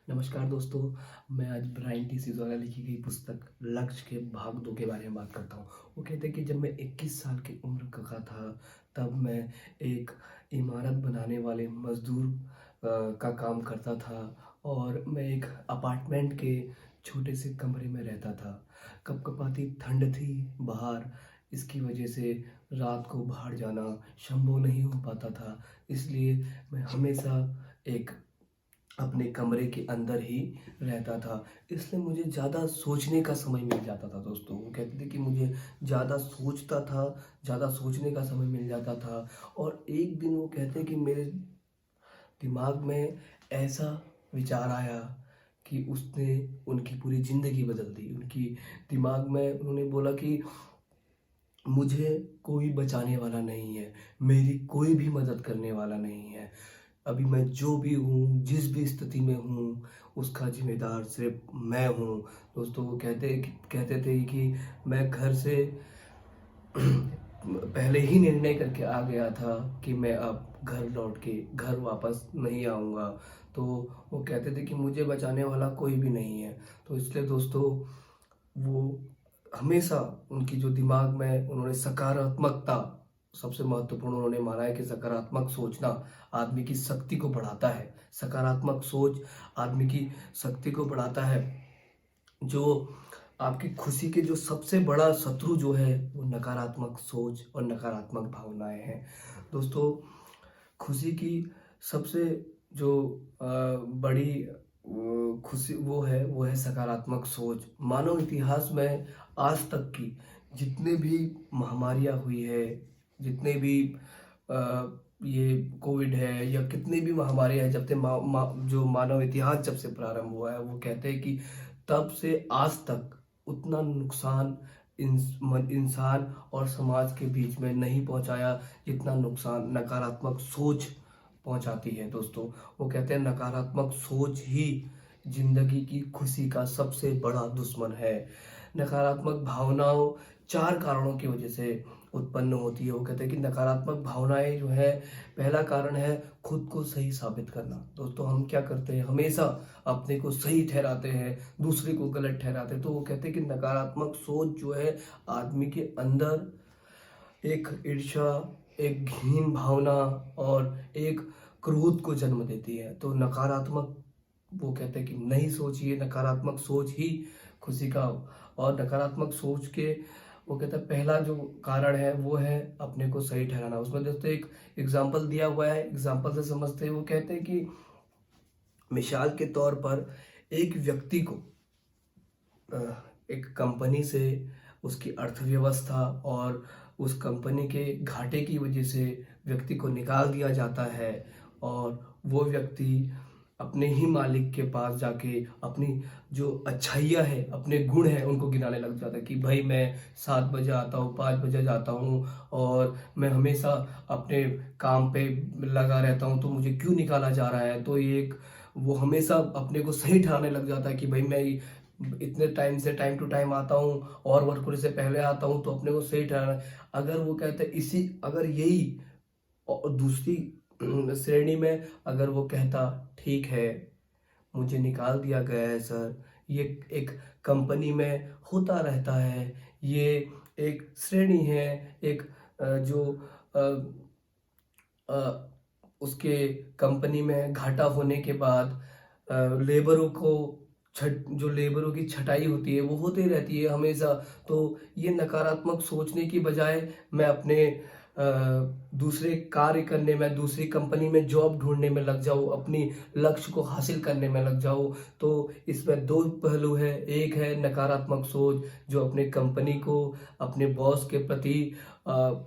नमस्कार दोस्तों। मैं आज ब्रायन टी सी द्वारा लिखी गई पुस्तक लक्ष्य के भाग 2 के बारे में बात करता हूँ। वो कहते हैं कि जब मैं 21 साल की उम्र का था, तब मैं एक इमारत बनाने वाले मज़दूर का काम करता था और मैं एक अपार्टमेंट के छोटे से कमरे में रहता था। कपकपाती ठंड थी बाहर, इसकी वजह से रात को बाहर जाना संभव नहीं हो पाता था। इसलिए मैं हमेशा एक अपने कमरे के अंदर ही रहता था। इसलिए मुझे ज़्यादा सोचने का समय मिल जाता था दोस्तों। वो कहते थे कि मुझे ज़्यादा सोचता था, ज़्यादा सोचने का समय मिल जाता था। और एक दिन वो कहते हैं कि मेरे दिमाग में ऐसा विचार आया कि उसने उनकी पूरी ज़िंदगी बदल दी। उनकी दिमाग में उन्होंने बोला कि मुझे कोई बचाने वाला नहीं है, मेरी कोई भी मदद करने वाला नहीं है। अभी मैं जो भी हूँ, जिस भी स्थिति में हूँ, उसका ज़िम्मेदार सिर्फ़ मैं हूँ। दोस्तों वो कहते थे कि मैं घर से पहले ही निर्णय करके आ गया था कि मैं अब घर लौट के घर वापस नहीं आऊँगा। तो वो कहते थे कि मुझे बचाने वाला कोई भी नहीं है। तो इसलिए दोस्तों वो हमेशा उनकी जो दिमाग में उन्होंने सकारात्मकता सबसे महत्वपूर्ण उन्होंने माना है कि सकारात्मक सोचना आदमी की शक्ति को बढ़ाता है। सकारात्मक सोच आदमी की शक्ति को बढ़ाता है। जो आपकी खुशी के जो सबसे बड़ा शत्रु जो है वो नकारात्मक सोच और नकारात्मक भावनाएँ हैं। दोस्तों खुशी की सबसे जो बड़ी खुशी वो है सकारात्मक सोच। मानव इतिहास में आज तक की जितने भी महामारियाँ हुई है, जितने भी ये कोविड है या कितनी भी महामारियाँ हैं, जब से जो मानव इतिहास जब से प्रारंभ हुआ है, वो कहते हैं कि तब से आज तक उतना नुकसान इंसान और समाज के बीच में नहीं पहुंचाया जितना नुकसान नकारात्मक सोच पहुंचाती है दोस्तों। वो कहते हैं नकारात्मक सोच ही जिंदगी की खुशी का सबसे बड़ा दुश्मन है। नकारात्मक भावनाओं 4 कारणों की वजह से उत्पन्न होती है। वो कहते हैं कि नकारात्मक भावनाएं जो है, पहला कारण है खुद को सही साबित करना। दोस्तों हम क्या करते हैं, हमेशा अपने को सही ठहराते हैं, दूसरे को गलत ठहराते हैं। तो वो कहते हैं कि नकारात्मक सोच जो है आदमी के अंदर एक ईर्ष्या, एक घिन भावना और एक क्रोध को जन्म देती है। तो नकारात्मक वो कहते हैं कि नहीं सोचिए, नकारात्मक सोच ही खुशी का। और नकारात्मक सोच के वो कहते हैं पहला जो कारण है वो है अपने को सही ठहराना। उसमें दोस्तों एक एग्जाम्पल दिया हुआ है, एग्जाम्पल से समझते हैं। वो कहते हैं कि मिसाल के तौर पर एक व्यक्ति को अ, एक कंपनी से उसकी अर्थव्यवस्था और उस कंपनी के घाटे की वजह से व्यक्ति को निकाल दिया जाता है और वो व्यक्ति अपने ही मालिक के पास जाके अपनी जो अच्छाइयाँ हैं, अपने गुण हैं, उनको गिनाने लग जाता है कि भाई मैं 7 बजे आता हूँ, 5 बजे जाता हूँ और मैं हमेशा अपने काम पे लगा रहता हूँ, तो मुझे क्यों निकाला जा रहा है। तो ये एक वो हमेशा अपने को सही ठहराने लग जाता है कि भाई मैं इतने टाइम से टाइम टू टाइम आता हूँ और वर्क से पहले आता हूँ, तो अपने को सही ठहराना। अगर वो कहते हैं इसी अगर यही दूसरी श्रेणी में अगर वो कहता ठीक है मुझे निकाल दिया गया है सर, ये एक कंपनी में होता रहता है, ये एक श्रेणी है, एक जो अ, उसके कंपनी में घाटा होने के बाद लेबरों को छट जो लेबरों की छटाई होती है वो होती रहती है हमेशा। तो ये नकारात्मक सोचने की बजाय मैं अपने दूसरे कार्य करने में, दूसरी कंपनी में जॉब ढूँढने में लग जाऊँ, अपनी लक्ष्य को हासिल करने में लग जाऊँ। तो इसमें 2 पहलू हैं, एक है नकारात्मक सोच जो अपने कंपनी को, अपने बॉस के प्रति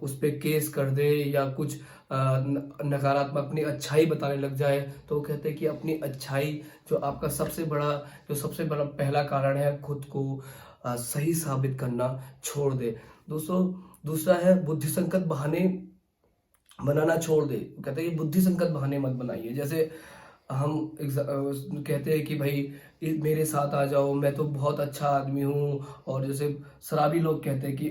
उस पे केस कर दे या कुछ नकारात्मक अपनी अच्छाई बताने लग जाए। तो वो कहते हैं कि अपनी अच्छाई जो आपका सबसे बड़ा पहला कारण है खुद को सही साबित करना छोड़ दे। दोस्तों दूसरा है बुद्धि संकट बहाने बनाना छोड़ दे। कहते हैं कि बुद्धि संकट बहाने मत बनाइए। जैसे हम कहते हैं कि भाई मेरे साथ आ जाओ, मैं तो बहुत अच्छा आदमी हूँ। और जैसे शराबी लोग कहते हैं कि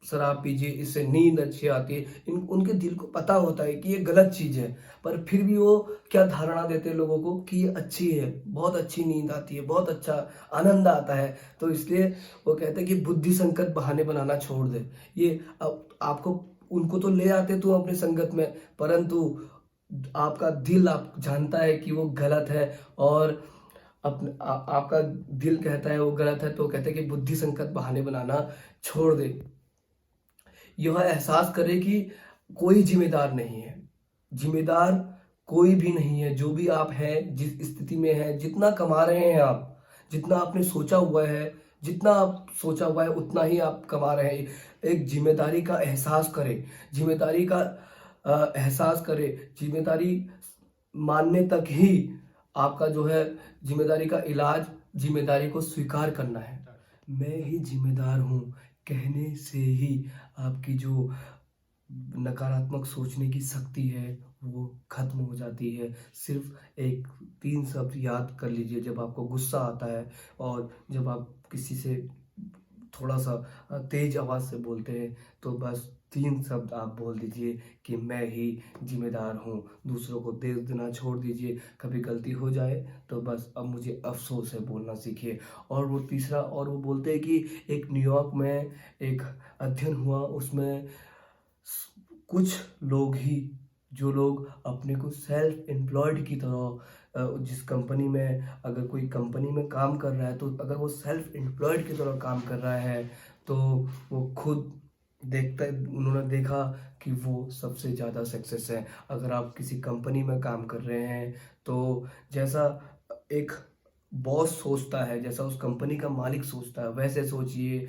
शराब पीजिए, इससे नींद अच्छी आती है। उनके दिल को पता होता है कि ये गलत चीज़ है, पर फिर भी वो क्या धारणा देते हैं लोगों को कि ये अच्छी है, बहुत अच्छी नींद आती है, बहुत अच्छा आनंद आता है। तो इसलिए वो कहते हैं कि बुद्धि संगत बहाने बनाना छोड़ दे। ये अब आपको उनको तो ले आते तुम अपनी संगत में, परंतु आपका दिल आप जानता है कि वो गलत है, और आपका दिल कहता है वो गलत है, तो कहते हैं कि बुद्धि संगत बहाने बनाना छोड़ दे। यह एहसास करे कि कोई ज़िम्मेदार नहीं है। ज़िम्मेदार कोई भी नहीं है। जो भी आप हैं, जिस स्थिति में हैं, जितना कमा रहे हैं आप, जितना आपने सोचा हुआ है, जितना आप सोचा हुआ है उतना ही आप कमा रहे हैं। एक ज़िम्मेदारी का एहसास करें, ज़िम्मेदारी का एहसास करें, ज़िम्मेदारी मानने तक ही आपका जो है ज़िम्मेदारी का इलाज, ज़िम्मेदारी को स्वीकार करना है। मैं ही ज़िम्मेदार हूँ कहने से ही आपकी जो नकारात्मक सोचने की शक्ति है वो खत्म हो जाती है। सिर्फ एक 3 शब्द याद कर लीजिए जब आपको गुस्सा आता है, और जब आप किसी से थोड़ा-सा तेज़ आवाज़ से बोलते हैं, तो बस 3 शब्द आप बोल दीजिए कि मैं ही ज़िम्मेदार हूँ। दूसरों को दोष देना छोड़ दीजिए। कभी गलती हो जाए तो बस अब मुझे अफ़सोस है बोलना सीखिए। और वो तीसरा, और वो बोलते हैं कि एक न्यूयॉर्क में एक अध्ययन हुआ, उसमें कुछ लोग ही, जो लोग अपने को सेल्फ एम्प्लॉयड की तरह जिस कंपनी में, अगर कोई कंपनी में काम कर रहा है, तो अगर वो सेल्फ एम्प्लॉयड की तरह काम कर रहा है, तो वो खुद उन्होंने देखा कि वो सबसे ज़्यादा सक्सेस है। अगर आप किसी कंपनी में काम कर रहे हैं, तो जैसा एक बॉस सोचता है, जैसा उस कंपनी का मालिक सोचता है, वैसे सोचिए,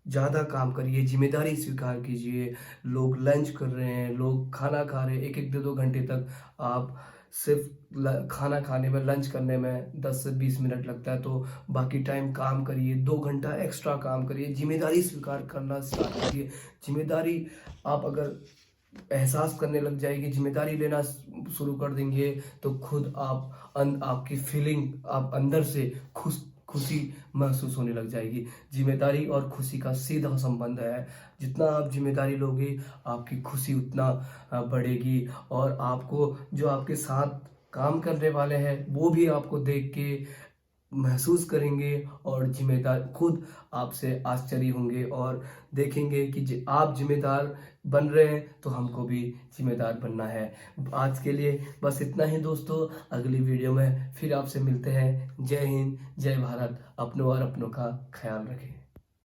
ज़्यादा काम करिए, ज़िम्मेदारी स्वीकार कीजिए। लोग लंच कर रहे हैं, लोग खाना खा रहे हैं, 1-1 2-2 घंटे तक। आप सिर्फ़ खाना खाने में, लंच करने में 10 से 20 मिनट लगता है, तो बाकी टाइम काम करिए, 2 घंटा एक्स्ट्रा काम करिए, ज़िम्मेदारी स्वीकार करना स्टार्ट कीजिए। ज़िम्मेदारी आप अगर एहसास करने लग जाएगी, ज़िम्मेदारी लेना शुरू कर देंगे, तो खुद आपकी फीलिंग, आप अंदर से खुशी महसूस होने लग जाएगी। ज़िम्मेदारी और खुशी का सीधा संबंध है। जितना आप ज़िम्मेदारी लोगे, आपकी खुशी उतना बढ़ेगी, और आपको जो आपके साथ काम करने वाले हैं, वो भी आपको देख के महसूस करेंगे, और ज़िम्मेदार खुद आपसे आश्चर्य होंगे, और देखेंगे कि आप ज़िम्मेदार बन रहे हैं, तो हमको भी ज़िम्मेदार बनना है। आज के लिए बस इतना ही दोस्तों। अगली वीडियो में फिर आपसे मिलते हैं। जय हिंद, जय भारत। अपनों और अपनों का ख्याल रखें।